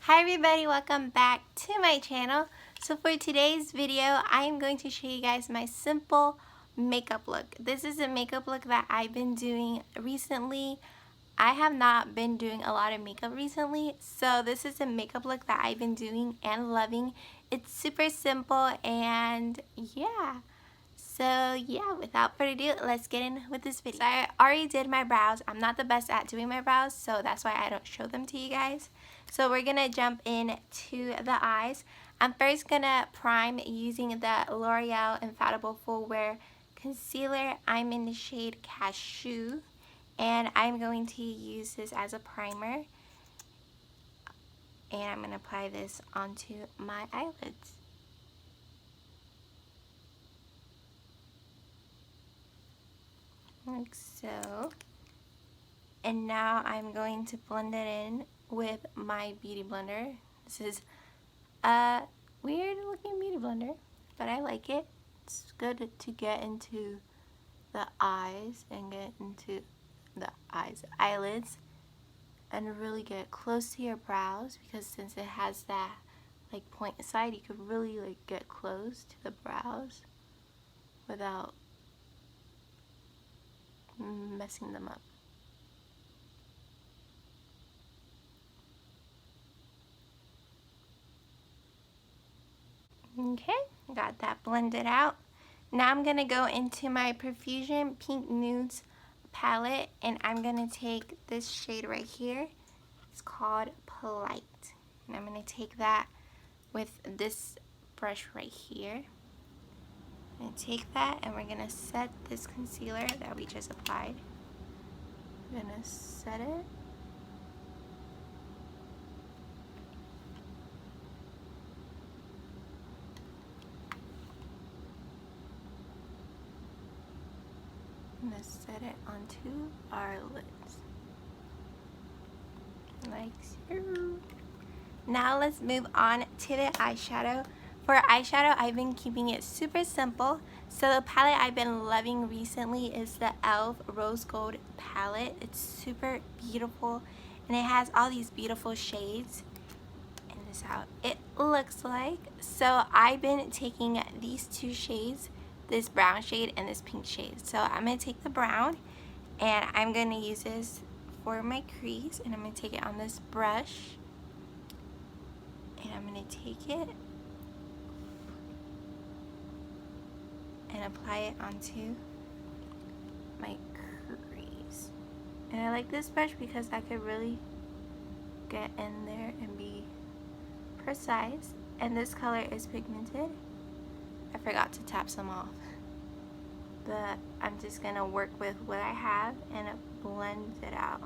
Hi everybody, welcome back to my channel. So for today's video, I am going to show you guys my simple makeup look. This is a makeup look that I've been doing recently. I have not been doing a lot of makeup recently, so this is a makeup look that I've been doing and loving. It's super simple and yeah. So yeah, without further ado, let's get in with this video. So I already did my brows. I'm not the best at doing my brows, so that's why I don't show them to you guys. So we're gonna jump in to the eyes. I'm first gonna prime using the L'Oreal Infallible Full Wear Concealer. I'm in the shade Cashew, and I'm going to use this as a primer. And I'm gonna apply this onto my eyelids. Like so. And now I'm going to blend it in with my beauty blender. This is a weird looking beauty blender, but I like it. It's good to get into the eyes and get into the eyelids, and really get close to your brows, because since it has that like point side, you could really like get close to the brows without messing them up. Okay, got that blended out. Now I'm going to go into my Profusion Pink Nudes palette, and I'm going to take this shade right here. It's called Polite. And I'm going to take that with this brush right here. I'm going to take that, and we're going to set this concealer that we just applied. I'm going to set it. I'm going to set it onto our lids. Like so. Now let's move on to the eyeshadow. For eyeshadow, I've been keeping it super simple. So the palette I've been loving recently is the e.l.f. Rose Gold palette. It's super beautiful, and it has all these beautiful shades. And this is how it looks like. So I've been taking these two shades, this brown shade and this pink shade. So I'm going to take the brown, and I'm going to use this for my crease, and I'm going to take it on this brush. And I'm going to take it and apply it onto my crease. And I like this brush because I could really get in there and be precise. And this color is pigmented. I forgot to tap some off. But I'm just going to work with what I have and blend it out.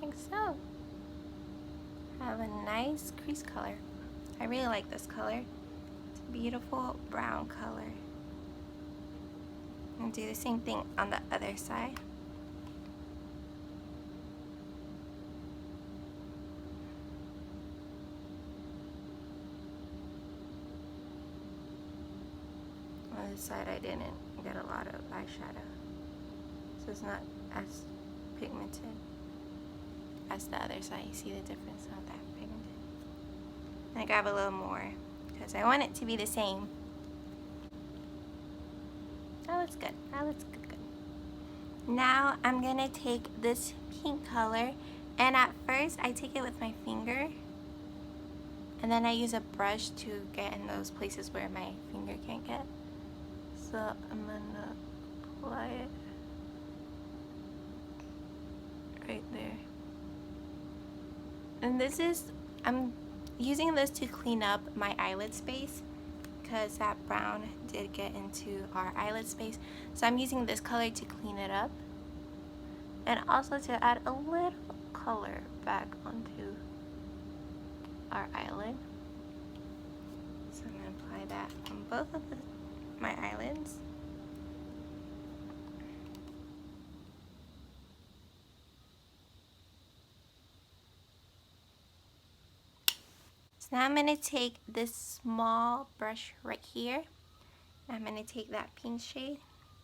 Like so. I have a nice crease color. I really like this color. It's a beautiful brown color. And do the same thing on the other side. On this side I didn't get a lot of eyeshadow, so it's not as pigmented as the other side. You see the difference? Not that pigmented. And I grab a little more because I want it to be the same. That looks good. That looks good. Now I'm gonna take this pink color, and at first I take it with my finger, and then I use a brush to get in those places where my finger can't get. So I'm gonna apply it right there. And this is, I'm using this to clean up my eyelid space, because that brown did get into our eyelid space. So I'm using this color to clean it up, and also to add a little color back onto our eyelid. So I'm going to apply that on both of my eyelids. So now I'm going to take this small brush right here. I'm going to take that pink shade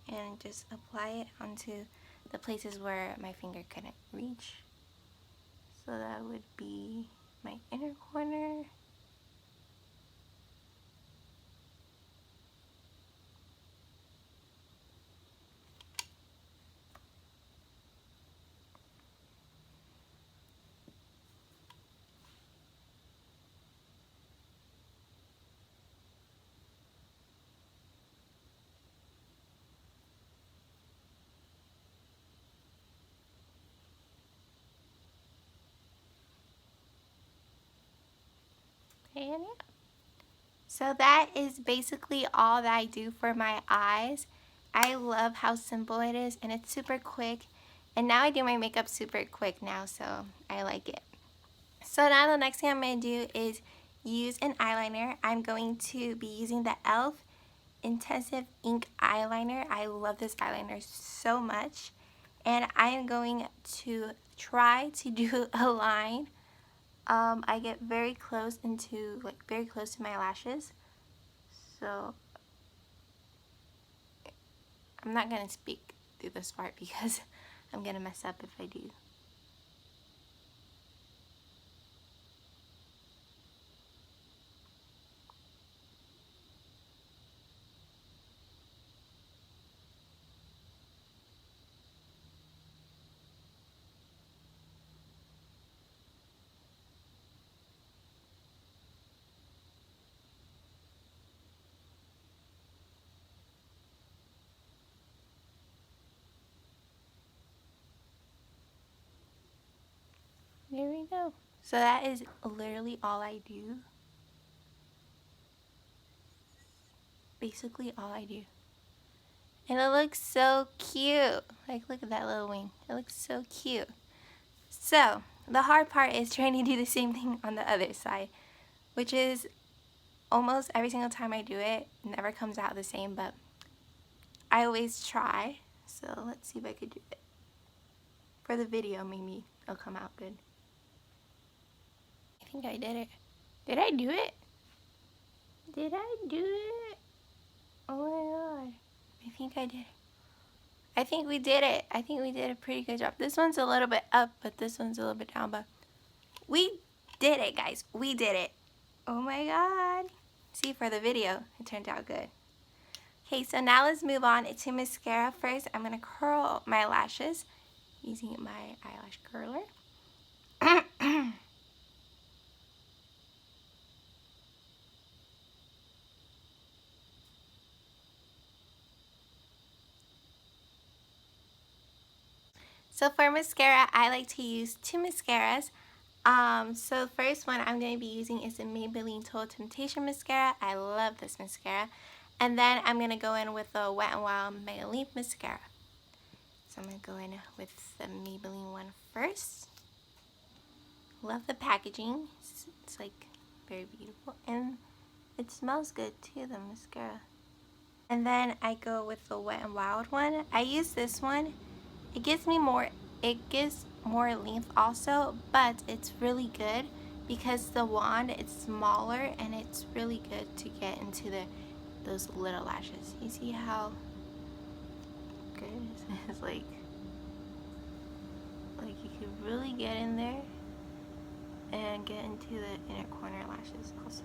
and just apply it onto the places where my finger couldn't reach. So that would be my inner corner. And yeah. So that is basically all that I do for my eyes. I love how simple it is and it's super quick. And now I do my makeup super quick now, so I like it. So now the next thing I'm going to do is use an eyeliner. I'm going to be using the e.l.f. Intensive Ink Eyeliner. I love this eyeliner so much. And I am going to try to do a line. I get very close to my lashes. So I'm not going to speak through this part because I'm going to mess up if I do. There we go. So that is literally all I do. Basically all I do. And it looks so cute. Like, look at that little wing. It looks so cute. So, the hard part is trying to do the same thing on the other side, which is almost every single time I do it, never comes out the same, but I always try. So, let's see if I could do it. For the video, maybe it'll come out good. I think I did it. Did I do it? Did I do it? Oh my god. I think I did. I think we did it. I think we did a pretty good job. This one's a little bit up, but this one's a little bit down, but we did it, guys. We did it. Oh my god. See, for the video, it turned out good. Okay, so now let's move on to mascara. First, I'm going to curl my lashes using my eyelash curler. So for mascara, I like to use two mascaras. So the first one I'm going to be using is the Maybelline Total Temptation Mascara. I love this mascara. And then I'm going to go in with the Wet n Wild Mega Leap Mascara. So I'm going to go in with the Maybelline one first. Love the packaging. It's like very beautiful. And it smells good too, the mascara. And then I go with the Wet n Wild one. I use this one. It gives more length also, but it's really good because the wand, it's smaller and it's really good to get into those little lashes. You see how good it is? It's like you could really get in there and get into the inner corner lashes also.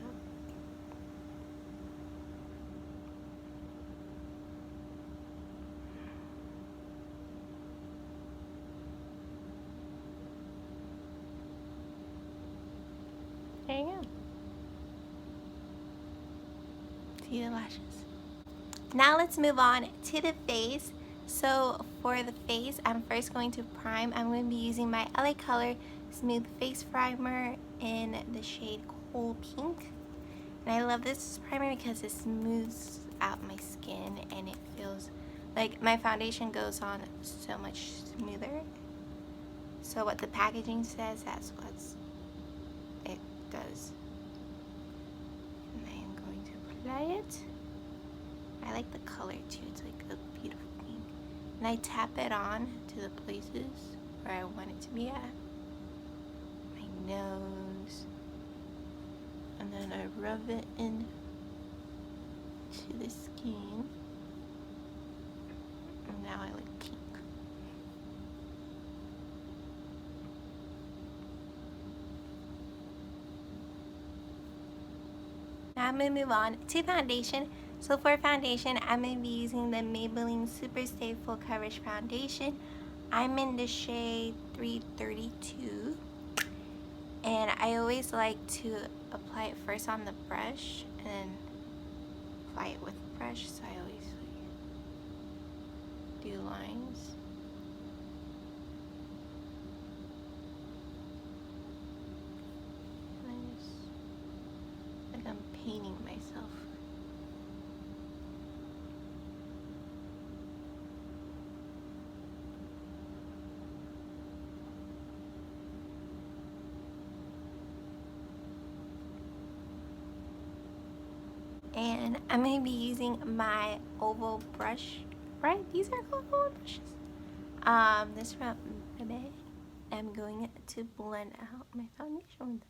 There you go. See the lashes. Now let's move on to the face. So for the face, I'm first going to prime. I'm going to be using my LA Color Smooth Face Primer in the shade Cool Pink. And I love this primer because it smooths out my skin and it feels like my foundation goes on so much smoother. So what the packaging says, that's what it does. And I am going to apply it. I like the color too, it's like a beautiful pink. And I tap it on to the places where I want it to be at. My nose. rub it in to the skin. And now I look pink. Now I'm going to move on to foundation. So for foundation, I'm going to be using the Maybelline Super Stay Full Coverage Foundation. I'm in the shade 332. And I always like to apply it first on the brush and then apply it with the brush. So I always do lines. Like I'm painting myself. And I'm going to be using my oval brush, right? These are called oval brushes. This from Bebe. I'm going to blend out my foundation with this.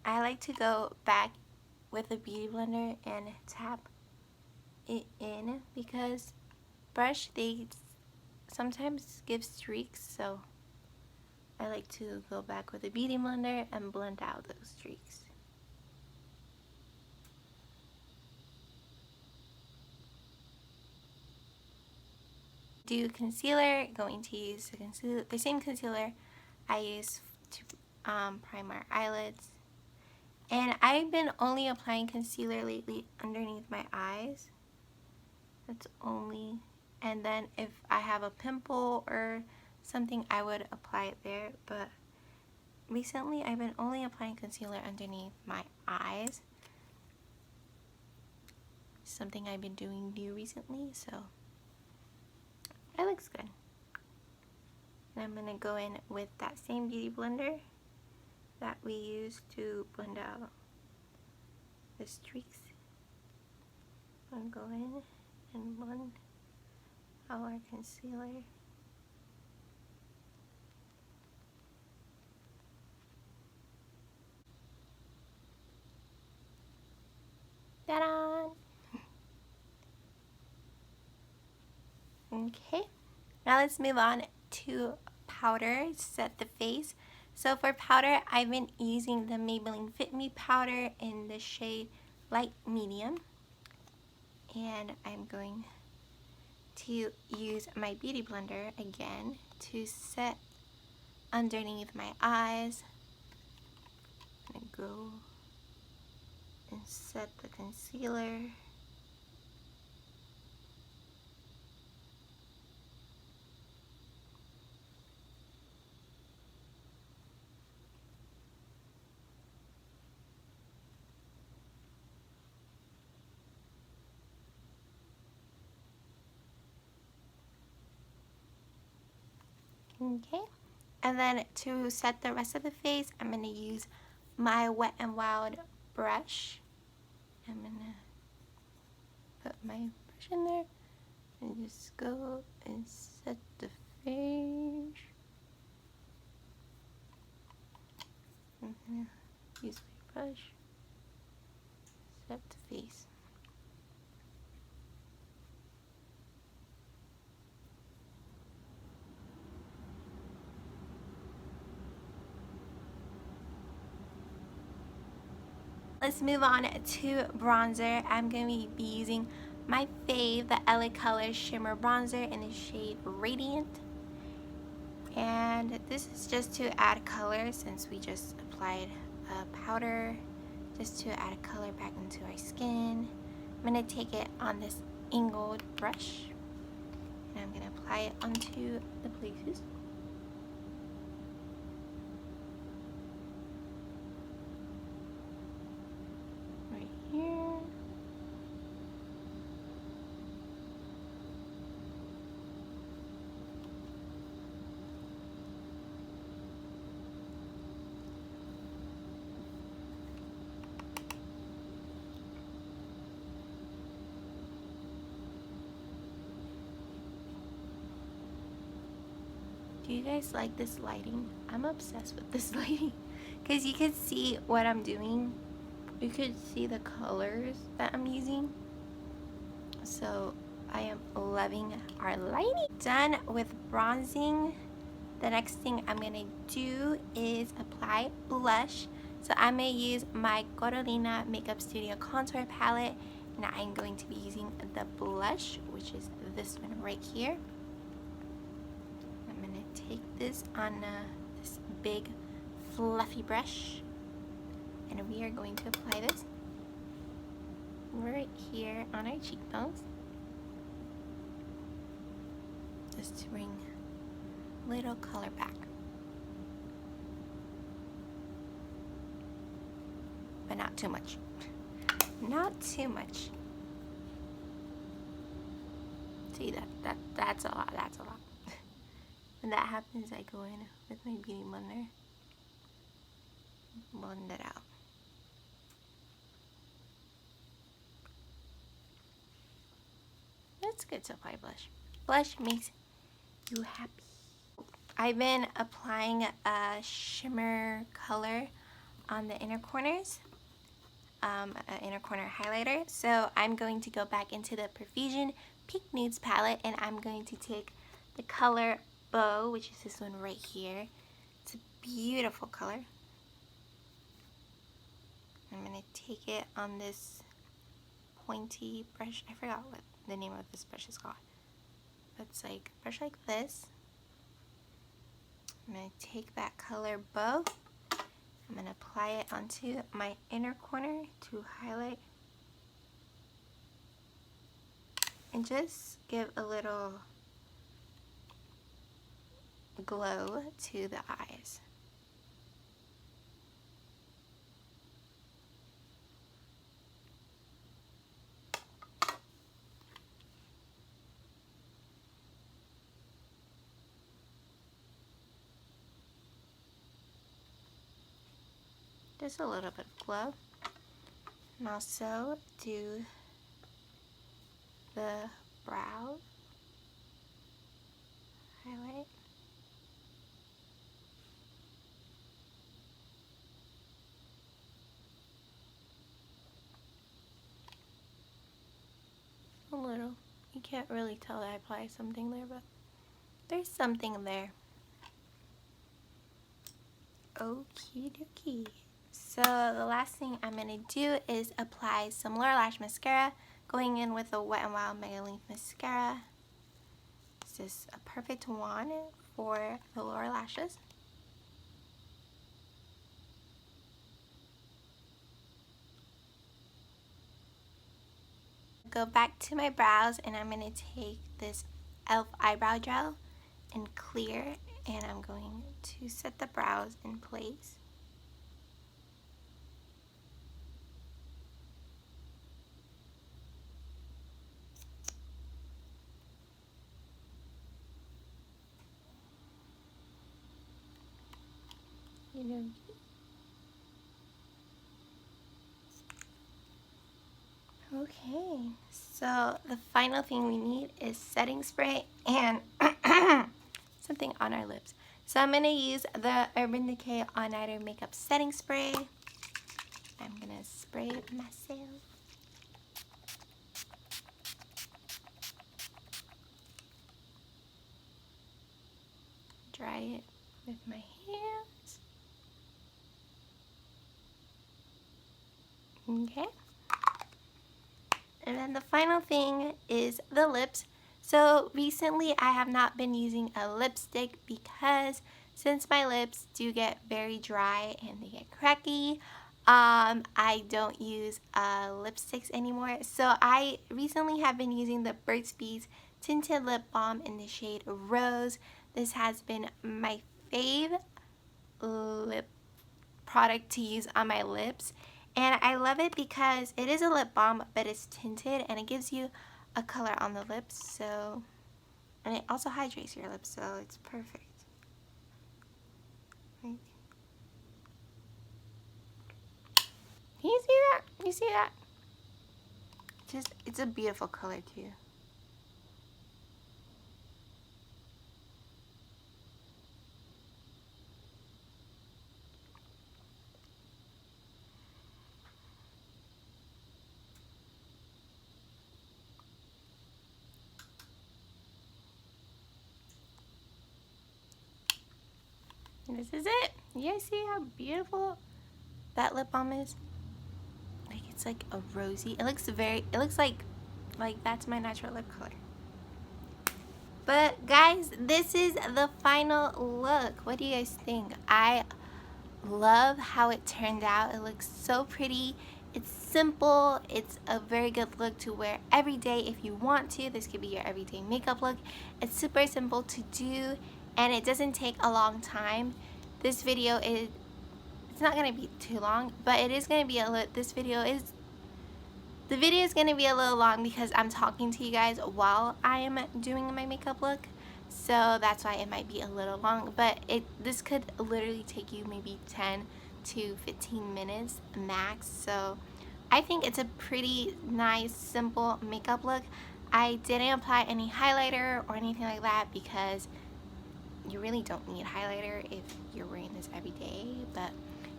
I like to go back with a beauty blender and tap it in because brush, they sometimes give streaks, so I like to go back with a beauty blender and blend out those streaks. Do concealer, going to use the same concealer I use to prime my eyelids. And I've been only applying concealer lately underneath my eyes. That's only, and then if I have a pimple or something, I would apply it there. But recently, I've been only applying concealer underneath my eyes. Something I've been doing new recently, so it looks good. And I'm gonna go in with that same beauty blender that we used to blend out the streaks. I'm going to go in and blend our concealer. Ta-da! Okay, now let's move on to powder to set the face. So for powder, I've been using the Maybelline Fit Me powder in the shade Light Medium. And I'm going to use my beauty blender again to set underneath my eyes. I'm going to go and set the concealer. Okay, and then to set the rest of the face, I'm going to use my Wet n Wild brush. I'm going to put my brush in there and just go and set the face. I'm going to use my brush, set the face. Let's move on to bronzer. I'm going to be using my fave, the LA Color Shimmer Bronzer in the shade Radiant. And this is just to add color since we just applied powder, just to add color back into our skin. I'm going to take it on this angled brush and I'm going to apply it onto the places. Right here. Do you guys like this lighting? I'm obsessed with this lighting because you can see what I'm doing. You could see the colors that I'm using. So I am loving our lighting. Done with bronzing. The next thing I'm gonna do is apply blush. So I'm gonna use my Corolina Makeup Studio Contour Palette, and I'm going to be using the blush, which is this one right here. I'm gonna take this on this big fluffy brush, and we are going to apply this right here on our cheekbones, just to bring little color back. But not too much. Not too much. See, that's a lot, that's a lot. When that happens, I go in with my beauty blender, blend it out. It's good to apply blush. Blush makes you happy. I've been applying a shimmer color on the inner corners, an inner corner highlighter. So I'm going to go back into the Profusion Pink Nudes palette, and I'm going to take the color Bow, which is this one right here. It's a beautiful color. I'm going to take it on this pointy brush. I forgot what the name of this brush is called. It's like a brush like this. I'm going to take that color Bow. I'm going to apply it onto my inner corner to highlight and just give a little glow to the eyes. Just a little bit of glow. And also do the brow highlight. A little. You can't really tell that I applied something there, but there's something there. Okie dokie. So the last thing I'm going to do is apply some lower lash mascara, going in with the Wet n Wild Mega Length Mascara. This is a perfect wand for the lower lashes. Go back to my brows, and I'm going to take this e.l.f. eyebrow gel and clear, and I'm going to set the brows in place. Okay, so the final thing we need is setting spray and something on our lips. So I'm going to use the Urban Decay All Nighter Makeup Setting Spray. I'm going to spray it myself. Dry it with my hands. Okay. And then the final thing is the lips. So recently I have not been using a lipstick because since my lips do get very dry and they get cracky, I don't use lipsticks anymore. So I recently have been using the Burt's Bees Tinted Lip Balm in the shade Rose. This has been my fave lip product to use on my lips, and I love it because it is a lip balm but it's tinted and it gives you a color on the lips, so, and it also hydrates your lips, so it's perfect. Right. Can you see that? You see that? Just, it's a beautiful color too. And this is it. You guys see how beautiful that lip balm is? Like, it's like a rosy, it looks like that's my natural lip color. But guys, this is the final look. What do you guys think? I love how it turned out. It looks so pretty. It's simple. It's a very good look to wear every day if you want to. This could be your everyday makeup look. It's super simple to do and it doesn't take a long time. This video is, it's not going to be too long, but it is going to be the video is going to be a little long because I'm talking to you guys while I am doing my makeup look. So that's why it might be a little long, but this could literally take you maybe 10 to 15 minutes max. So I think it's a pretty nice, simple makeup look. I didn't apply any highlighter or anything like that because you really don't need highlighter if you're wearing this every day, but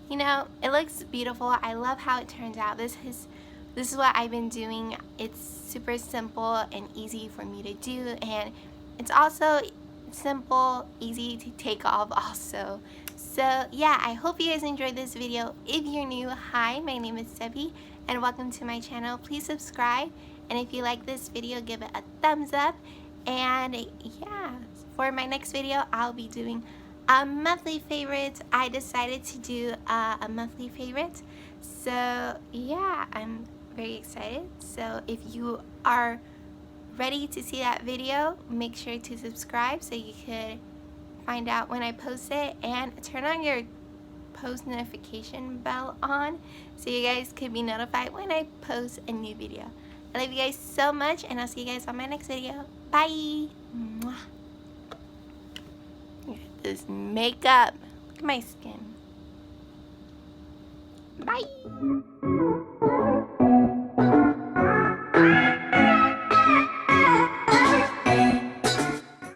you know, it looks beautiful. I love how it turns out. This is what I've been doing. It's super simple and easy for me to do, and it's also simple, easy to take off also. So yeah, I hope you guys enjoyed this video. If you're new, hi, my name is Debbie and welcome to my channel. Please subscribe, and if you like this video, give it a thumbs up. And yeah, for my next video, I'll be doing a monthly favorite. I decided to do a monthly favorite. So yeah, I'm very excited. So if you are ready to see that video, make sure to subscribe so you could find out when I post it, and turn on your post notification bell on so you guys can be notified when I post a new video. I love you guys so much, and I'll see you guys on my next video. Bye! Mwah. Look at this makeup. Look at my skin. Bye!